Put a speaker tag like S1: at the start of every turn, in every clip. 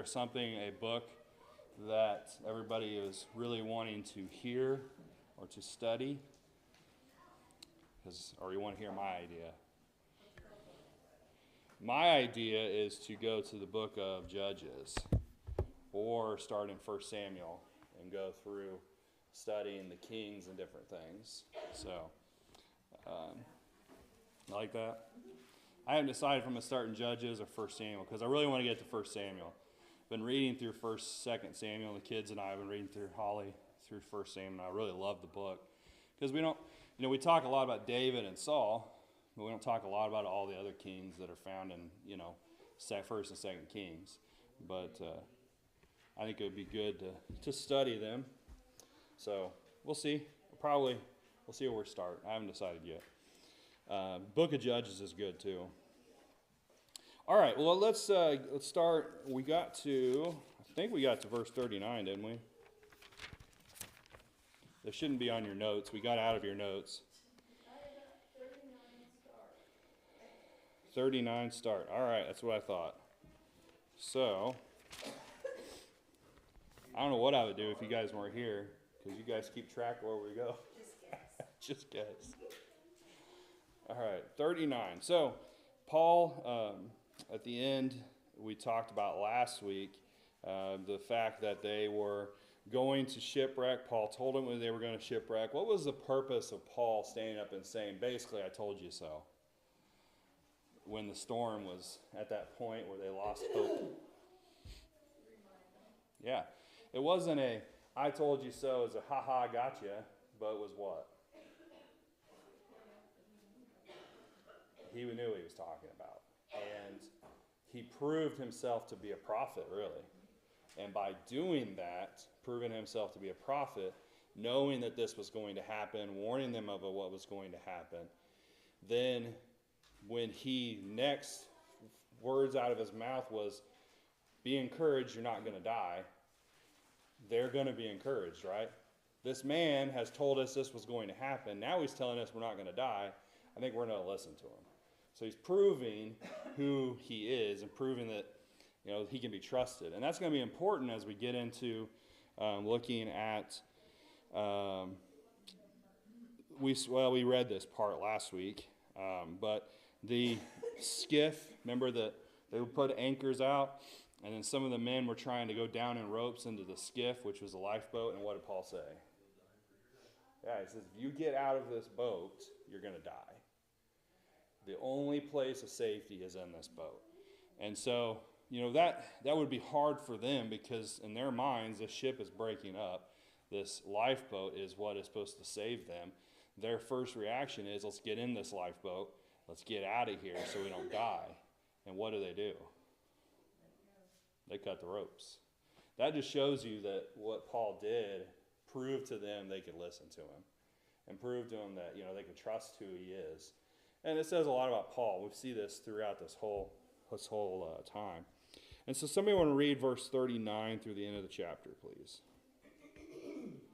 S1: there a book that everybody is really wanting to hear or to study? Or you want to hear my idea? My idea is to go to the book of Judges or start in 1 Samuel and go through studying the kings and different things. So, like that. I haven't decided if I'm going to start in Judges or 1 Samuel because I really want to get to 1 Samuel. I've been reading through 1st, 2nd Samuel. The kids and I have been reading through Holly through 1 Samuel. And I really love the book because we talk a lot about David and Saul, but we don't talk a lot about all the other kings that are found in, 1st and 2nd Kings. But I think it would be good to study them. So we'll see. We'll see where we start. I haven't decided yet. Book of Judges is good too. All right. Well, let's start. I think we got to verse 39, didn't we? This shouldn't be on your notes. We got out of your notes. 39 start. All right. That's what I thought. So I don't know what I would do if you guys weren't here, because you guys keep track of where we go. Just guess. All right, 39. So Paul, at the end, we talked about last week the fact that they were going to shipwreck. Paul told them when they were going to shipwreck. What was the purpose of Paul standing up and saying, basically, I told you so, when the storm was at that point where they lost hope? Yeah. It wasn't a, I told you so as a ha-ha gotcha, but it was what? He knew what he was talking about. And he proved himself to be a prophet, really. And by doing that, proving himself to be a prophet, knowing that this was going to happen, warning them of what was going to happen, then when he next words out of his mouth was, be encouraged, you're not going to die, they're going to be encouraged, right? This man has told us this was going to happen. Now he's telling us we're not going to die. I think we're going to listen to him. So he's proving who he is and proving that he can be trusted. And that's going to be important as we get into looking at, we read this part last week, but the skiff, remember that they would put anchors out, and then some of the men were trying to go down in ropes into the skiff, which was a lifeboat, and what did Paul say? Yeah, he says, if you get out of this boat, you're going to die. The only place of safety is in this boat. And so, that would be hard for them because in their minds, this ship is breaking up. This lifeboat is what is supposed to save them. Their first reaction is, let's get in this lifeboat. Let's get out of here so we don't die. And what do? They cut the ropes. That just shows you that what Paul did proved to them they could listen to him and prove to them that, they could trust who he is. And it says a lot about Paul. We see this throughout this whole time. And so somebody want to read verse 39 through the end of the chapter, please.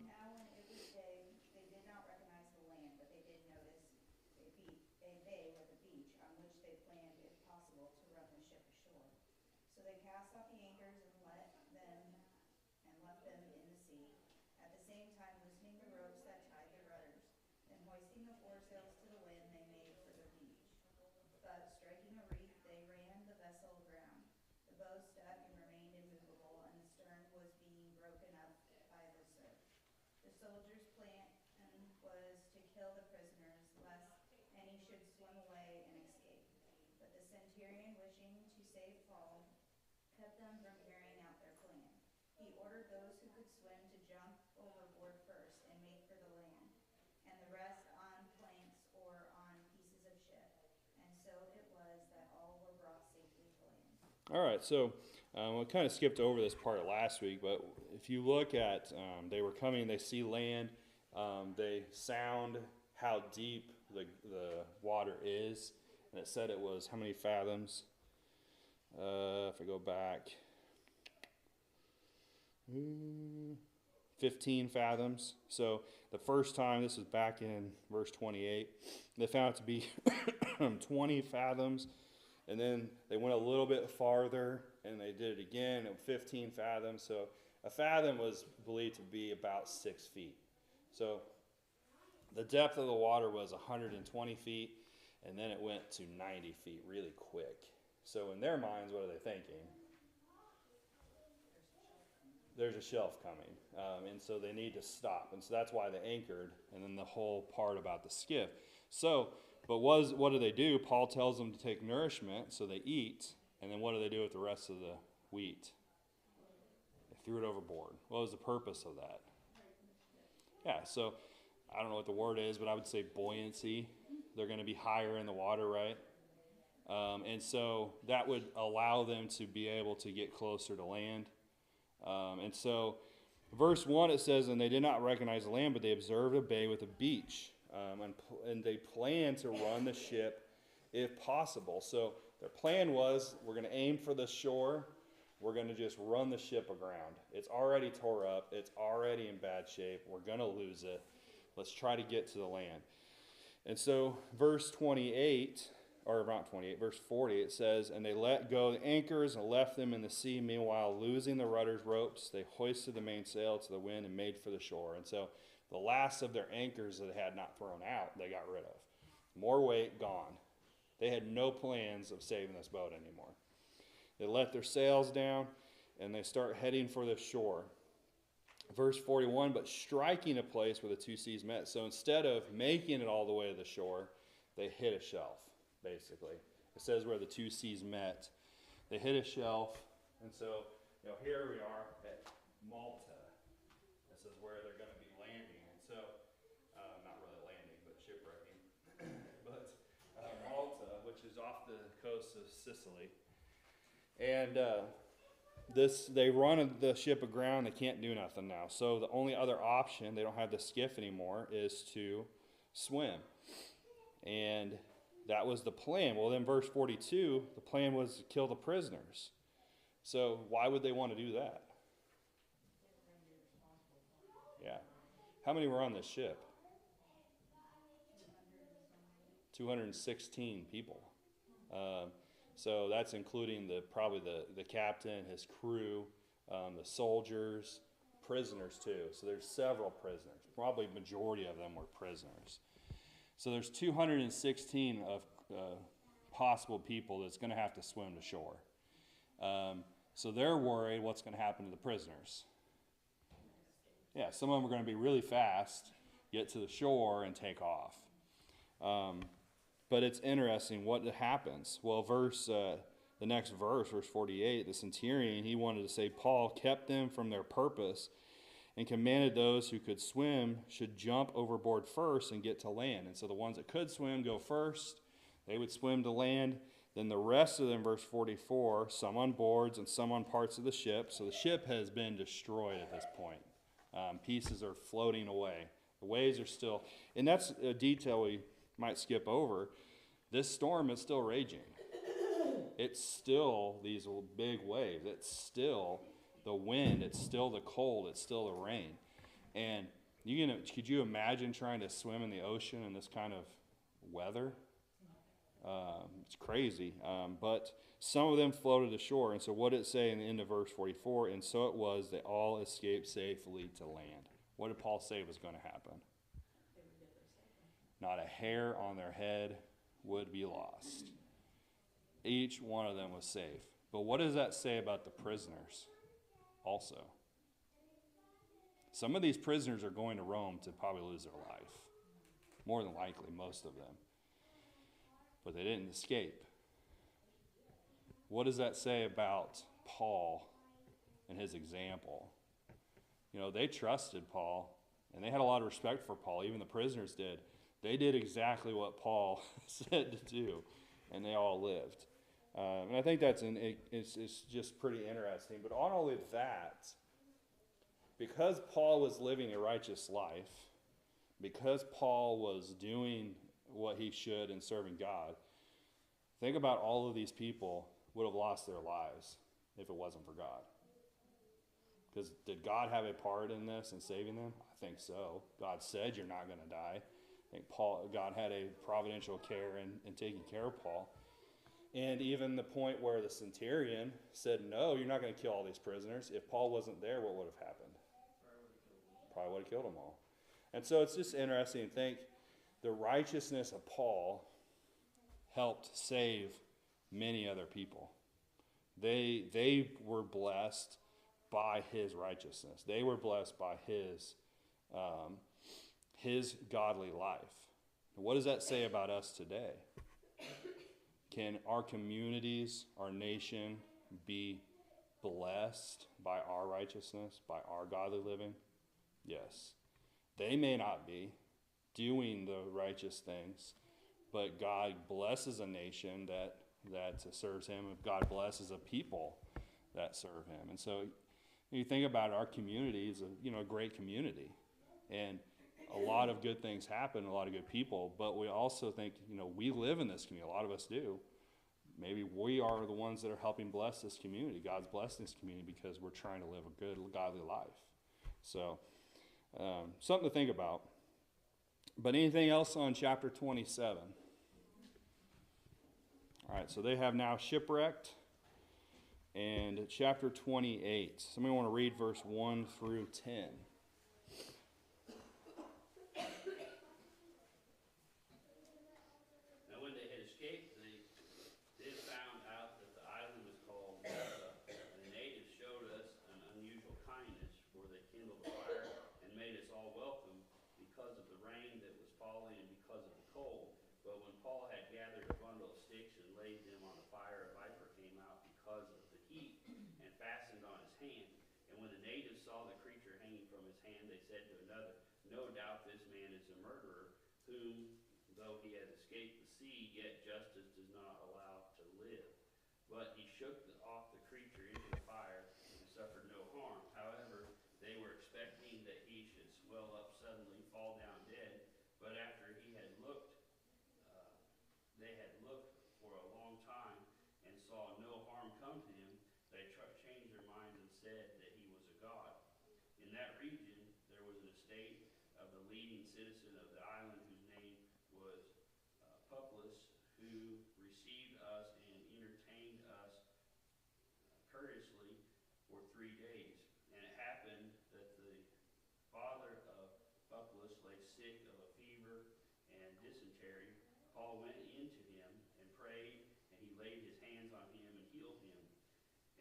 S2: Now when it was day, they did not recognize the land, but they did notice a bay with a beach on which they planned, if possible, to run the ship ashore. So they cast off the anchors and left them in the sea, at the same time loosening the ropes that tied the rudders. Then hoisting the foresails to the wind, they made for the beach. But striking a reef, they ran the vessel aground. The bow stuck and remained immovable, and the stern was being broken up by the surf. The soldiers' plan was to kill the prisoners, lest any should swim away and escape. But the centurion, wishing to save Paul, kept them from carrying out their plan. He ordered those who could swim to jump overboard first and make for the land, and the rest on planks or on pieces of ship. And so it was that all were brought safely to land.
S1: All right, so we kind of skipped over this part last week, but if you look at, they were coming, they see land, they sound how deep the water is, and it said it was how many fathoms? If I go back, 15 fathoms. So the first time, this is back in verse 28, they found it to be 20 fathoms And then they went a little bit farther, and they did it again at 15 fathoms. So a fathom was believed to be about 6 feet. So the depth of the water was 120 feet, and then it went to 90 feet really quick. So in their minds, what are they thinking? There's a shelf coming, and so they need to stop. And so that's why they anchored, and then the whole part about the skiff. So, but what do they do? Paul tells them to take nourishment, so they eat, and then what do they do with the rest of the wheat? They threw it overboard. What was the purpose of that? Yeah, so I don't know what the word is, but I would say buoyancy. They're going to be higher in the water, right? And so that would allow them to be able to get closer to land. And so, verse 1, it says, and they did not recognize the land, but they observed a bay with a beach. And they planned to run the ship if possible. So their plan was, we're going to aim for the shore. We're going to just run the ship aground. It's already tore up. It's already in bad shape. We're going to lose it. Let's try to get to the land. And so verse 28, or not 28, verse 40, it says, and they let go the anchors and left them in the sea. Meanwhile, losing the rudder's ropes, they hoisted the mainsail to the wind and made for the shore. And so the last of their anchors that they had not thrown out, they got rid of. More weight, gone. They had no plans of saving this boat anymore. They let their sails down, and they start heading for the shore. Verse 41, but striking a place where the two seas met. So instead of making it all the way to the shore, they hit a shelf, basically. It says where the two seas met. They hit a shelf, and so here we are at Malta. This is where they're going to be landing. And so, not really landing, but shipwrecking. But Malta, which is off the coast of Sicily. And they run the ship aground. They can't do nothing now. So the only other option, they don't have the skiff anymore, is to swim. And that was the plan. Well, then verse 42, the plan was to kill the prisoners. So why would they want to do that? Yeah. How many were on this ship? 216 people. So that's including probably the captain, his crew, the soldiers, prisoners too. So there's several prisoners. Probably majority of them were prisoners. So there's 216 of possible people that's going to have to swim to shore. So they're worried what's going to happen to the prisoners. Yeah, some of them are going to be really fast, get to the shore, and take off. But it's interesting what happens. Well, the next verse, verse 48, the centurion, he wanted to say, Paul kept them from their purpose and commanded those who could swim should jump overboard first and get to land. And so the ones that could swim go first. They would swim to land. Then the rest of them, verse 44, some on boards and some on parts of the ship. So the ship has been destroyed at this point. Pieces are floating away. The waves are still, and that's a detail we might skip over. This storm is still raging. It's still these big waves. It's still the wind. It's still the cold. It's still the rain. And could you imagine trying to swim in the ocean in this kind of weather? It's crazy. But some of them floated ashore. And so what did it say in the end of verse 44? And so it was, they all escaped safely to land. What did Paul say was going to happen? Not a hair on their head would be lost. Each one of them was safe. But what does that say about the prisoners also? Some of these prisoners are going to Rome to probably lose their life. More than likely, most of them. But they didn't escape. What does that say about Paul and his example? They trusted Paul, and they had a lot of respect for Paul. Even the prisoners did. They did exactly what Paul said to do, and they all lived. And I think it's just pretty interesting. But not only that, because Paul was living a righteous life, because Paul was doing what he should in serving God, think about all of these people would have lost their lives if it wasn't for God. Because did God have a part in this and saving them? I think so. God said you're not going to die. I think God had a providential care in taking care of Paul. And even the point where the centurion said, no, you're not going to kill all these prisoners. If Paul wasn't there, what would have happened? Probably would have killed them all. And so it's just interesting to think the righteousness of Paul helped save many other people. They were blessed by his righteousness. They were blessed by his godly life. What does that say about us today? Can our communities, our nation, be blessed by our righteousness, by our godly living? Yes. They may not be doing the righteous things, but God blesses a nation that serves him. God blesses a people that serve him. And so you think about it, our community is a great community. And a lot of good things happen, a lot of good people, but we also think, we live in this community. A lot of us do. Maybe we are the ones that are helping bless this community. God's blessing this community because we're trying to live a good, godly life. So, something to think about. But anything else on chapter 27? All right, so they have now shipwrecked. And chapter 28. Somebody want to read verse 1 through 10.
S3: No doubt this man is a murderer, whom, though he has escaped the sea, yet justice does not allow to live. But he shook off the creature into the fire and suffered no harm. However, they were expecting that he should swell up suddenly, fall down dead. But after they had looked for a long time and saw no harm come to him, they changed their minds and said that he was a god. In that region, there was an estate of the leading citizen of the island, whose name was Publius, who received us and entertained us courteously for 3 days. And it happened that the father of Publius lay sick of a fever and dysentery. Paul went into him and prayed, and he laid his hands on him and healed him.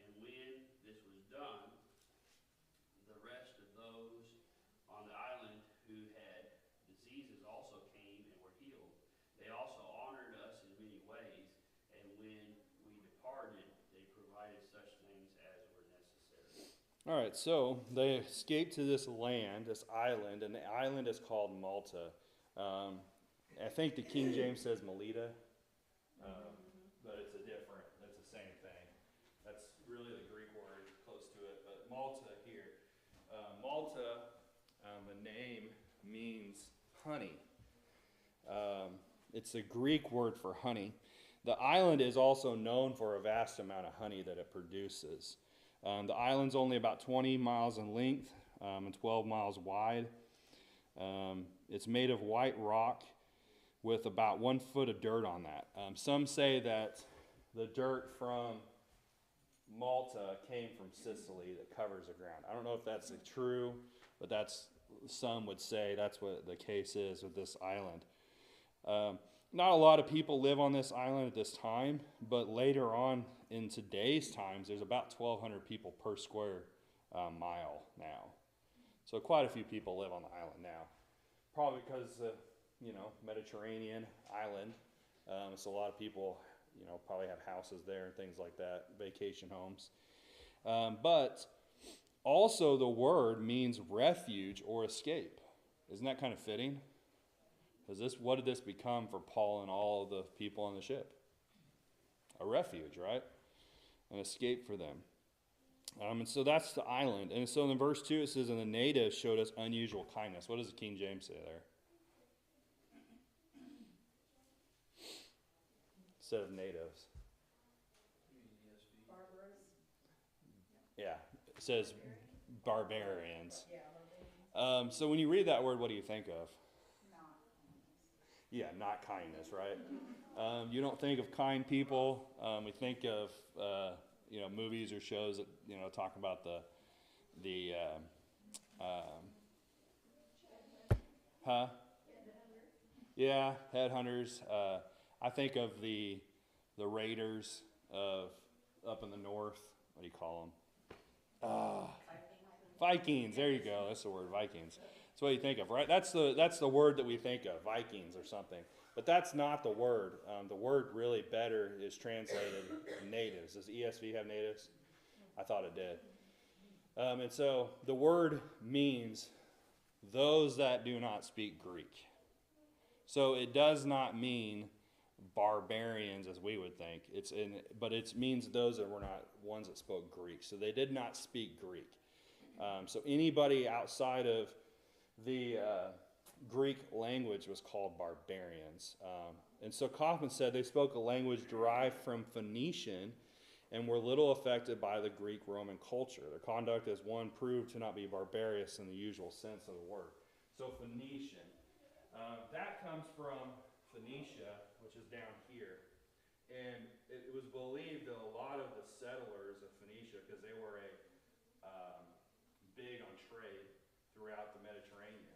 S3: And when this was done, the rest of those on the island who had diseases also came and were healed. They also honored us in many ways, and when we departed, they provided such things as were necessary.
S1: All right, so they escaped to this land, this island, and the island is called Malta. I think the King James says Melita, but it's the same thing. That's really the Greek word close to it, but Malta here. Malta, the name means honey. It's a Greek word for honey. The island is also known for a vast amount of honey that it produces. The island's only about 20 miles in length and 12 miles wide. It's made of white rock with about 1 foot of dirt on that. Some say that the dirt from Malta came from Sicily that covers the ground. I don't know if that's true, but some would say that's what the case is with this island. Not a lot of people live on this island at this time, but later on in today's times, there's about 1,200 people per square mile now. So quite a few people live on the island now. Probably because, Mediterranean island. So a lot of people, probably have houses there and things like that, vacation homes. But also the word means refuge or escape. Isn't that kind of fitting? Because what did this become for Paul and all of the people on the ship? A refuge, right? An escape for them. And so that's the island. And so in verse 2 it says, and the natives showed us unusual kindness. What does the King James say there? Instead of natives.
S2: Barbarous.
S1: Yeah, it says barbarians.
S2: Yeah, barbarians.
S1: So when you read that word, what do you think of?
S2: Not.
S1: Yeah, not kindness, right? You don't think of kind people. We think of movies or shows that talk about the huh? Yeah, headhunters. I think of the raiders of up in the north. What do you call them? Vikings. There you go. That's the word, Vikings. That's what you think of, right? That's the word that we think of, Vikings or something. But that's not the word. The word really better is translated natives. Does ESV have natives? I thought it did. And so the word means those that do not speak Greek. So it does not mean barbarians as we would think. But it means those that were not ones that spoke Greek. So they did not speak Greek. So anybody outside of the Greek language was called barbarians. And so Kaufman said they spoke a language derived from Phoenician and were little affected by the Greek-Roman culture. Their conduct as one proved to not be barbarous in the usual sense of the word. So Phoenician. That comes from Phoenicia, which is down here. And it was believed that a lot of the settlers of Phoenicia, because they were big on trade throughout the Mediterranean,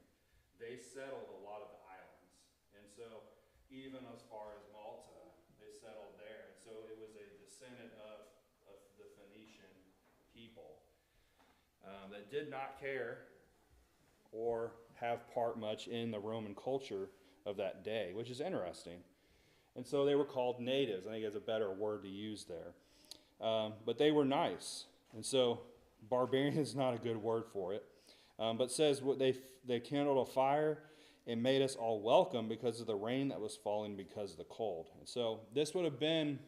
S1: they settled a lot of the islands. And so even as far as Malta, they settled there. And so it was a descendant of the Phoenician people that did not care or have part much in the Roman culture of that day, which is interesting. And so they were called natives. I think it's a better word to use there. But they were nice. And so barbarian is not a good word for it. But says they kindled a fire and made us all welcome because of the rain that was falling because of the cold. And so this would have been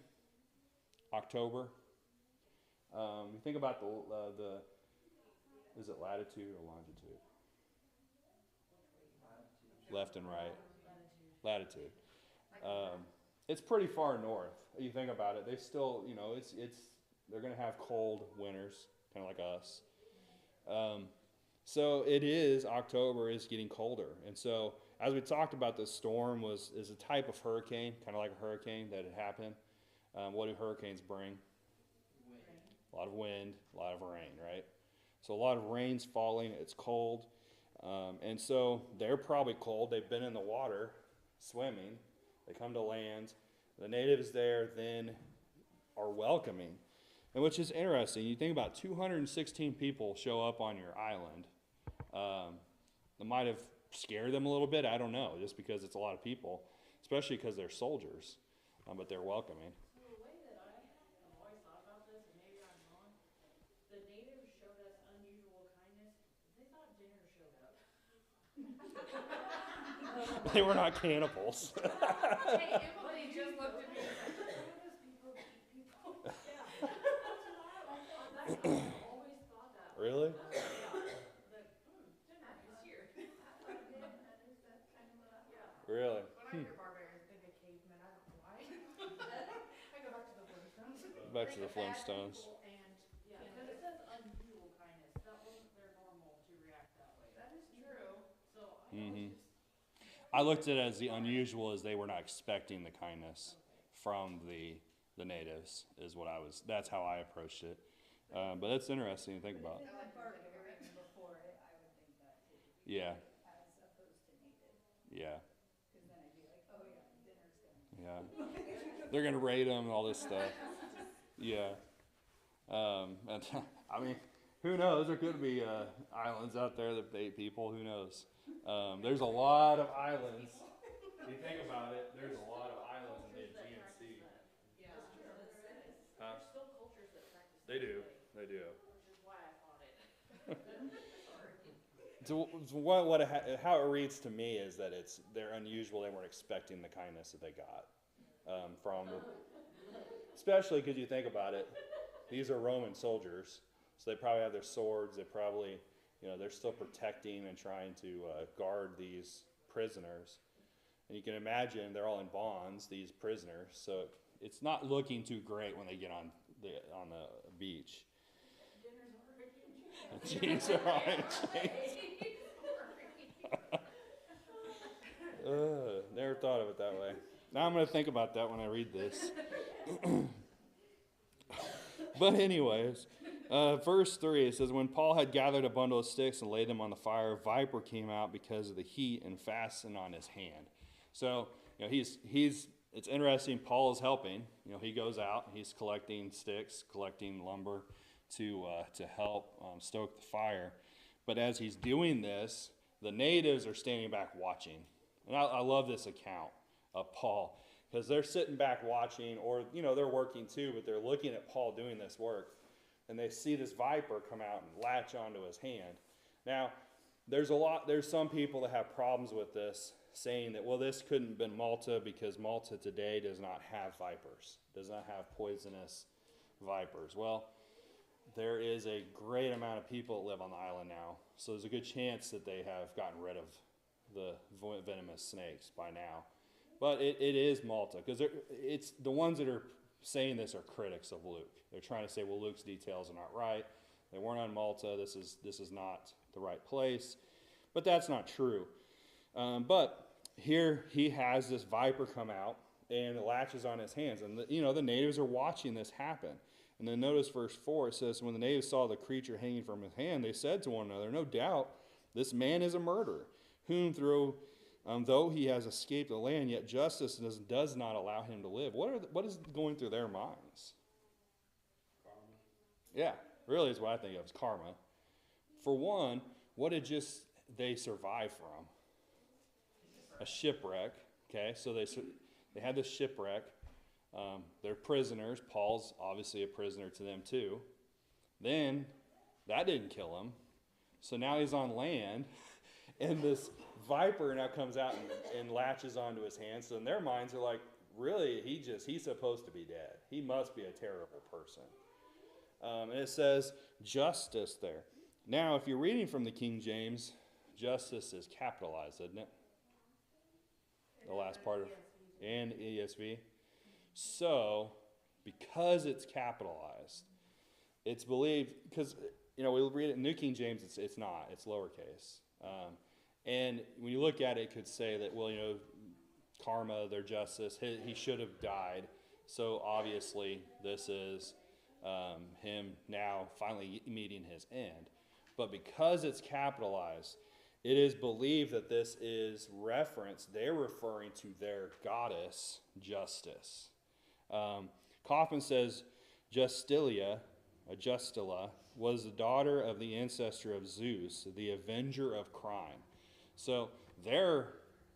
S1: October. You think about the is it latitude or longitude? Left and right. Latitude. It's pretty far north. You think about it. They still, they're going to have cold winters, kind of like us. So it is, October is getting colder. And so as we talked about, this storm is a type of hurricane, kind of like a hurricane that had happened. What do hurricanes bring? A lot of wind, a lot of rain, right? So a lot of rain's falling, it's cold. And so they're probably cold. They've been in the water swimming. They come to land. The natives there then are welcoming. And which is interesting. You think about 216 people show up on your island. It might have scared them a little bit. I don't know, just because it's a lot of people, especially because they're soldiers. But they're welcoming.
S4: So the way that I have always thought about this, and maybe I'm wrong, the natives showed us unusual kindness. They thought dinner showed up.
S1: They were not cannibals.
S4: Hey, Emily just looked at me and said, "Why does people eat people?" Yeah. That's what I always thought that.
S1: Really?
S4: Yeah. Dinner is here. Yeah.
S1: Really?
S4: When I hear barbarians, I think of cavemen. I don't know why. I go back to the Flintstones.
S1: Back to the Flintstones.
S4: And yeah, because it says unusual kindness. That wasn't their normal to react that way. That is true. So I always just.
S1: I looked at it as the unusual as they were not expecting the kindness from the natives is what that's how I approached it. But that's interesting to think about.
S2: If it had barbarian before it, I would think that too.
S1: Yeah.
S2: As opposed to native.
S1: Yeah.
S2: Because then I'd be like, oh yeah, dinner's coming.
S1: Yeah. They're going to raid them and all this stuff. Yeah. And I mean, who knows? There could be islands out there that bait people. Who knows? There's a lot of islands. If you think about it, there's a lot of islands in the Aegean Sea.
S4: Yeah, that's true.
S1: Huh?
S4: There's still cultures that practice
S1: They
S4: that
S1: do.
S4: way,
S1: They do.
S4: which is why I thought it.
S1: So how it reads to me is that they're unusual. They weren't expecting the kindness that they got from, especially because you think about it, these are Roman soldiers, so they probably have their swords. They probably, they're still protecting and trying to guard these prisoners. And you can imagine they're all in bonds, these prisoners. So it's not looking too great when they get on the beach.
S4: Dinner's already in
S1: Jeans are on chains. They're thought of it that way. Now I'm going to think about that when I read this. But anyways, verse 3, it says, when Paul had gathered a bundle of sticks and laid them on the fire, a viper came out because of the heat and fastened on his hand. So, it's interesting, Paul is helping. He goes out, he's collecting sticks, collecting lumber to help stoke the fire. But as he's doing this, the natives are standing back watching. And I love this account of Paul, because they're sitting back watching, or, they're working too, but they're looking at Paul doing this work. And they see this viper come out and latch onto his hand. Now, there's some people that have problems with this, saying that, well, this couldn't have been Malta because Malta today does not have vipers, does not have poisonous vipers. Well, there is a great amount of people that live on the island now, so there's a good chance that they have gotten rid of the venomous snakes by now. But it is Malta, because it's the ones that are saying this are critics of Luke. They're trying to say, well, Luke's details are not right. They weren't on Malta. This is not the right place. But that's not true. But here he has this viper come out, and it latches on his hands. And the natives are watching this happen. And then notice verse 4, it says, when the natives saw the creature hanging from his hand, they said to one another, no doubt, this man is a murderer, whom though he has escaped the land, yet justice does not allow him to live. What is going through their minds?
S3: Karma.
S1: Yeah, really is what I think of as karma. For one, what did they survive from? A shipwreck. Okay, so they had this shipwreck. They're prisoners. Paul's obviously a prisoner to them too. Then that didn't kill him. So now he's on land, and this viper now comes out and latches onto his hand. So in their minds, they're like, really, he's supposed to be dead. He must be a terrible person. And it says justice there. Now, if you're reading from the King James, justice is capitalized, isn't it? The last part of, and ESV. So, because it's capitalized, it's believed, because, we read it in New King James, it's not, it's lowercase. And when you look at it, it could say that, well, karma, their justice, he should have died. So obviously, this is him now finally meeting his end. But because it's capitalized, it is believed that this is they're referring to their goddess, Justice. Kaufman says Justilla was the daughter of the ancestor of Zeus, the avenger of crime. So their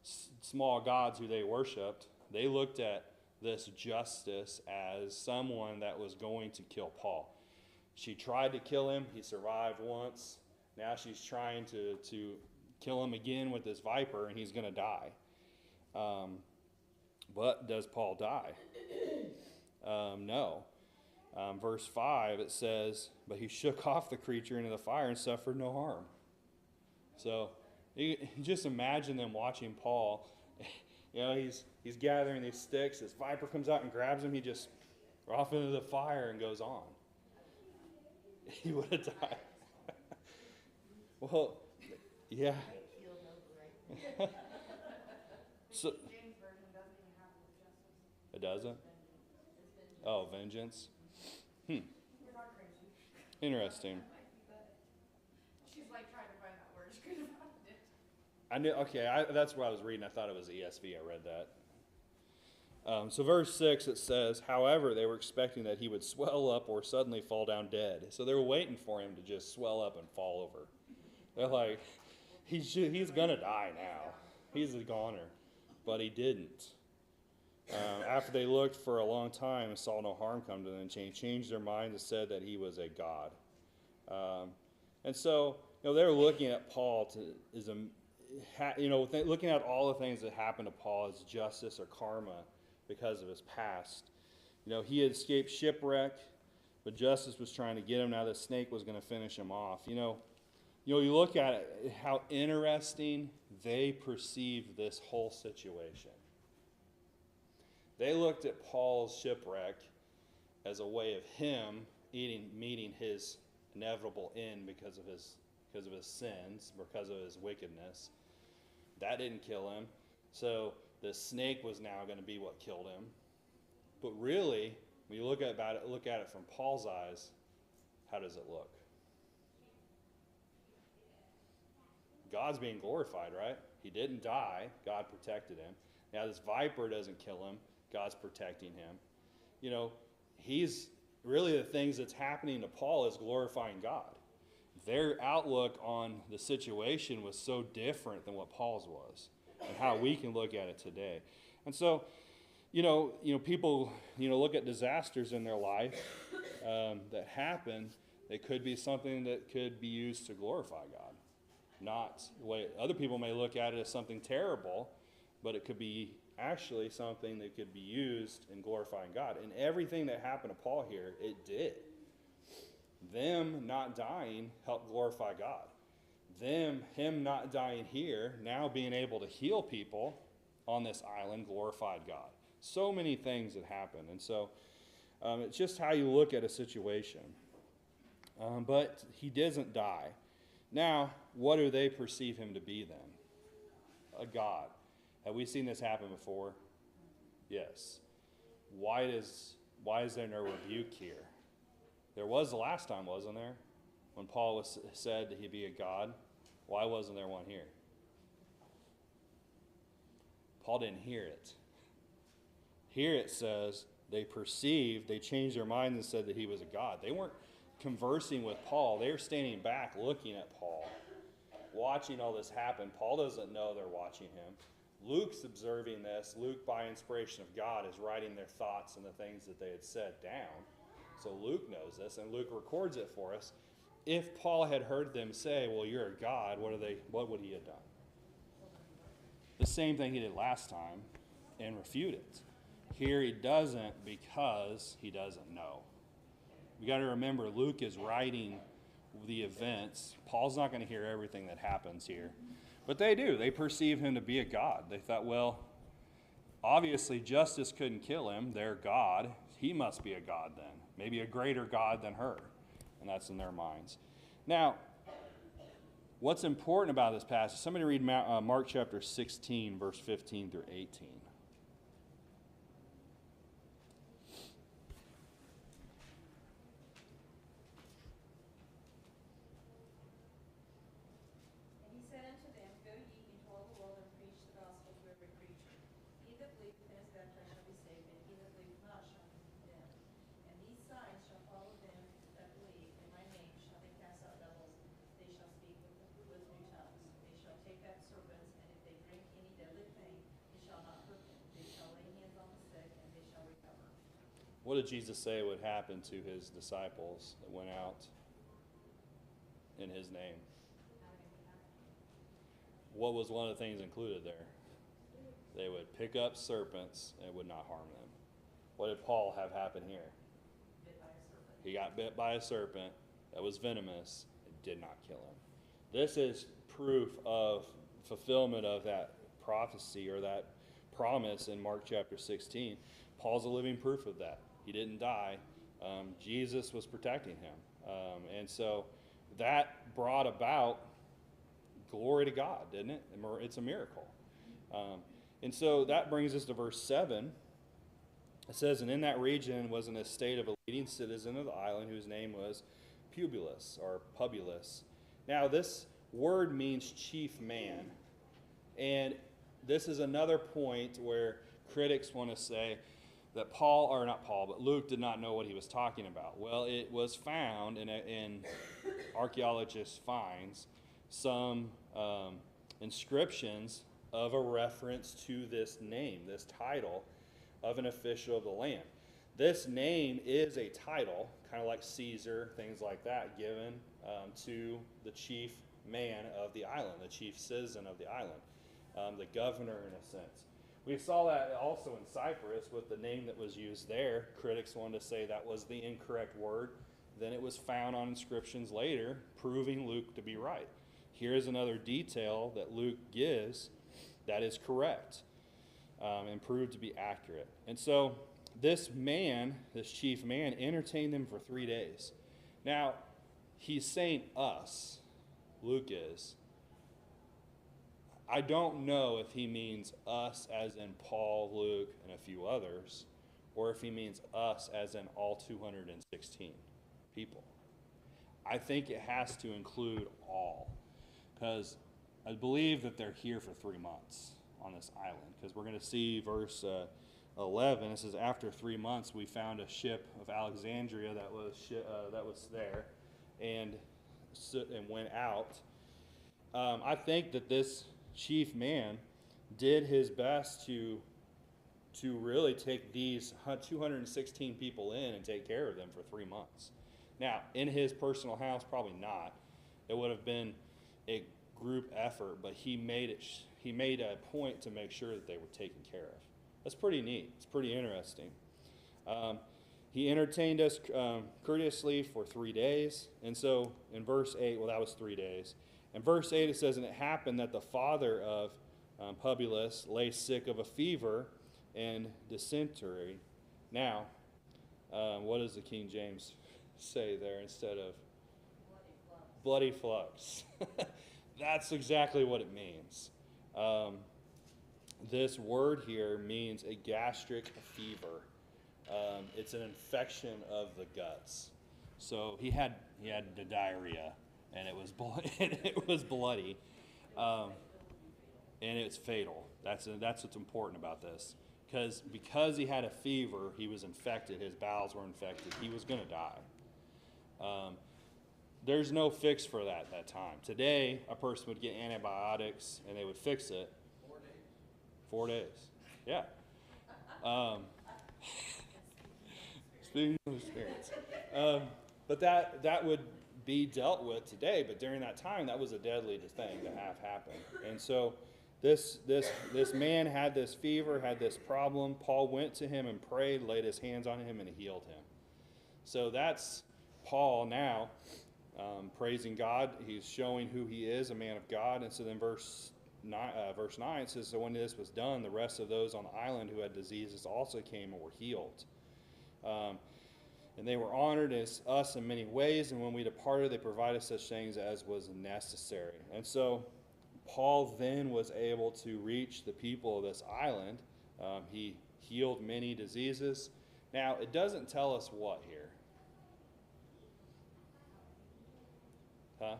S1: small gods who they worshipped, they looked at this Justice as someone that was going to kill Paul. She tried to kill him. He survived once. Now she's trying to kill him again with this viper, and he's going to die. But does Paul die? No. Verse 5, it says, but he shook off the creature into the fire and suffered no harm. So you just imagine them watching Paul. He's gathering these sticks. This viper comes out and grabs him. He just off into the fire and goes on. He would have died. Well, yeah. So
S2: James version doesn't even have the justice.
S1: it doesn't? Oh, vengeance.
S2: We're not crazy.
S1: Interesting.
S4: She's like trying to find that word. She couldn't find it.
S1: I knew. Okay, that's what I was reading. I thought it was ESV. I read that. So verse 6, it says, however, they were expecting that he would swell up or suddenly fall down dead. So they were waiting for him to just swell up and fall over. They're like, he's going to die now. He's a goner. But he didn't. After they looked for a long time and saw no harm come to them, changed their minds and said that he was a god. And so, they're looking at Paul looking at all the things that happened to Paul as justice or karma because of his past. He had escaped shipwreck, but justice was trying to get him. Now the snake was going to finish him off. You look at it, how interesting they perceived this whole situation. They looked at Paul's shipwreck as a way of him meeting his inevitable end because of his sins, because of his wickedness. That didn't kill him. So the snake was now going to be what killed him. But really, when you look at it from Paul's eyes, how does it look? God's being glorified, right? He didn't die. God protected him. Now this viper doesn't kill him. God's protecting him. You know, he's really the things that's happening to Paul is glorifying God. Their outlook on the situation was so different than what Paul's was, and how we can look at it today. And so, people, look at disasters in their life that happen. They could be something that could be used to glorify God. Not the way other people may look at it as something terrible, but it could be actually something that could be used in glorifying God. And everything that happened to Paul here, it did. Them not dying helped glorify God. Him not dying here, now being able to heal people on this island, glorified God. So many things that happened. And so it's just how you look at a situation. But he doesn't die. Now, what do they perceive him to be then? A god. Have we seen this happen before? Yes. Why is there no rebuke here? There was the last time, wasn't there? When Paul said that he'd be a god. Why wasn't there one here? Paul didn't hear it. Here it says they changed their mind and said that he was a god. They weren't conversing with Paul. They were standing back looking at Paul, watching all this happen. Paul doesn't know they're watching him. Luke's observing this. Luke, by inspiration of God, is writing their thoughts and the things that they had said down. So Luke knows this, and Luke records it for us. If Paul had heard them say, well, you're a god, what would he have done? The same thing he did last time and refute it. Here he doesn't because he doesn't know. We got to remember, Luke is writing the events. Paul's not going to hear everything that happens here. But they do. They perceive him to be a god. They thought, well, obviously justice couldn't kill him. They're God. He must be a god then. Maybe a greater god than her. And that's in their minds. Now, what's important about this passage, somebody read Mark chapter 16, verse 15 through 18.
S4: And he said unto them, Go ye into all the world and preach the gospel to every creature. He that believeth and is baptized shall be saved, and he that believeth not shall be condemned. And these signs shall follow them that believe. In my name shall they cast out devils. They shall speak with new tongues. They shall take up serpents, and if they drink any deadly thing, it shall not hurt them. They shall lay hands on the sick, and they shall recover.
S1: What did Jesus say would happen to his disciples that went out in his name? What was one of the things included there? They would pick up serpents and it would not harm them. What did Paul have happen here?
S4: Bit by a serpent.
S1: He got bit by a serpent that was venomous. It did not kill him. This is proof of fulfillment of that prophecy or that promise in Mark chapter 16. Paul's a living proof of that. He didn't die. Jesus was protecting him. And so that brought about glory to God, didn't it? It's a miracle. And so that brings us to verse 7. It says, and in that region was an estate of a leading citizen of the island whose name was Publius. Now this word means chief man. And this is another point where critics want to say that Luke did not know what he was talking about. Well, it was found in archaeologists' finds some inscriptions of a reference to this name, this title of an official of the land. This name is a title, kind of like Caesar, things like that, given to the chief man of the island, the chief citizen of the island, the governor in a sense. We saw that also in Cyprus with the name that was used there. Critics wanted to say that was the incorrect word. Then it was found on inscriptions later, proving Luke to be right. Here's another detail that Luke gives that is correct and proved to be accurate. And so this chief man, entertained them for 3 days. Now, he's saying us, Luke is. I don't know if he means us as in Paul, Luke, and a few others, or if he means us as in all 216 people. I think it has to include all, because I believe that they're here for 3 months on this island, because we're going to see verse 11. It says, after 3 months, we found a ship of Alexandria that was there, and went out. I think that this chief man did his best to really take these 216 people in and take care of them for 3 months. Now, in his personal house, probably not. It would have been a group effort, but he made a point to make sure that they were taken care of. That's pretty neat. It's pretty interesting. He entertained us courteously for 3 days. And so in verse 8, well, that was 3 days. In verse 8, it says, and it happened that the father of Publius lay sick of a fever and dysentery. Now, what does the King James say there instead of bloody flux? That's exactly what it means. This word here means a gastric fever. It's an infection of the guts. So he had the diarrhea, and it was bloody, and it's fatal. That's what's important about this, because he had a fever, he was infected. His bowels were infected. He was going to die. There's no fix for that at that time. Today, a person would get antibiotics, and they would fix it. 4 days. Yeah. Speaking of experience. But that would be dealt with today, but during that time, that was a deadly thing to have happen. And so this man had this fever, had this problem. Paul went to him and prayed, laid his hands on him, and healed him. So that's Paul now praising God. He's showing who he is, a man of God. And so then verse 9 says, so when this was done, the rest of those on the island who had diseases also came and were healed. And they were honored as us in many ways, and when we departed, they provided such things as was necessary. And so Paul then was able to reach the people of this island. He healed many diseases. Now, it doesn't tell us what here. Huh?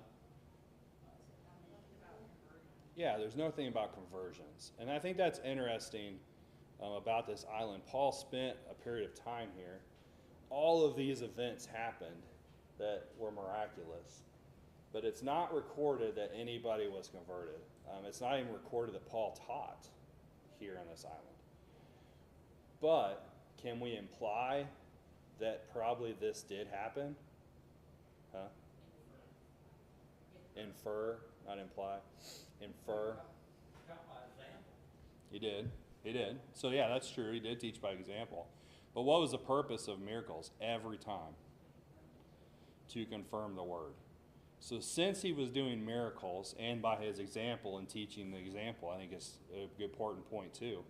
S1: Yeah, there's nothing about conversions. And I think that's interesting about this island. Paul spent a period of time here. All of these events happened that were miraculous, but it's not recorded that anybody was converted. It's not even recorded that Paul taught here on this island. But can we imply that probably this did happen? Huh? Infer, not imply. Infer. He did. So yeah, that's true. He did teach by example. But what was the purpose of miracles every time? To confirm the word. So since he was doing miracles, and by his example and teaching the example, I think it's a good important point too.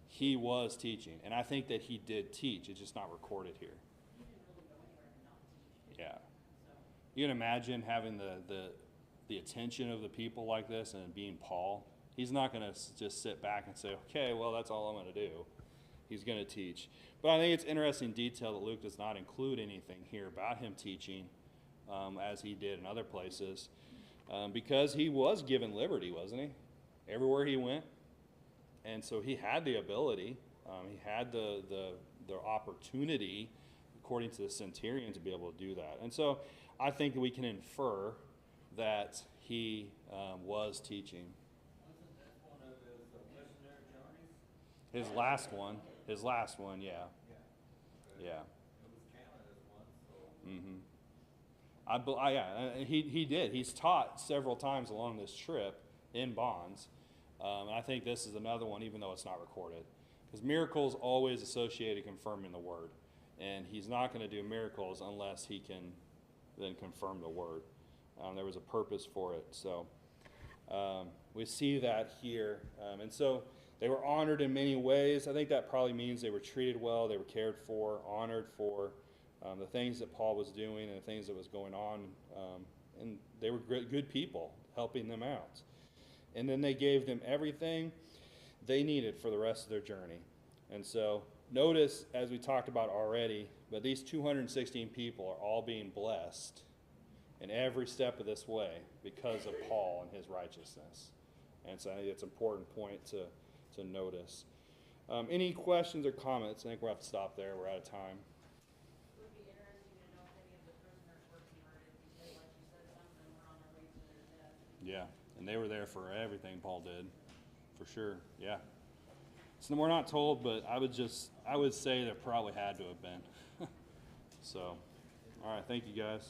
S1: He was teaching, and I think that he did teach. It's just not recorded here. Yeah. You can imagine having the attention of the people like this and being Paul. He's not going to just sit back and say, okay, well, that's all I'm going to do. He's going to teach. But I think it's interesting detail that Luke does not include anything here about him teaching as he did in other places because he was given liberty, wasn't he? Everywhere he went. And so he had the ability, he had the opportunity, according to the centurion, to be able to do that. And so I think that we can infer that he was teaching.
S5: Wasn't this one of his missionary journeys?
S1: His last one, yeah. Yeah.
S5: It was Canada's one, so.
S1: Yeah, he did. He's taught several times along this trip in bonds. And I think this is another one, even though it's not recorded. Because miracles always associated confirming the word. And he's not going to do miracles unless he can then confirm the word. There was a purpose for it. So we see that here. And so they were honored in many ways. I think that probably means they were treated well, they were cared for, honored for the things that Paul was doing and the things that was going on. And they were good people, helping them out. And then they gave them everything they needed for the rest of their journey. And so notice, as we talked about already, but these 216 people are all being blessed in every step of this way because of Paul and his righteousness. And so I think it's an important point to notice. Any questions or comments? I think we'll have to stop there. We're out of time.
S4: It would be interesting to know if any of the prisoners were converted, because like you said, some of them were on their way to their death.
S1: Yeah, and they were there for everything Paul did, for sure. Yeah. So we're not told, but I would say there probably had to have been. So, all right, thank you guys.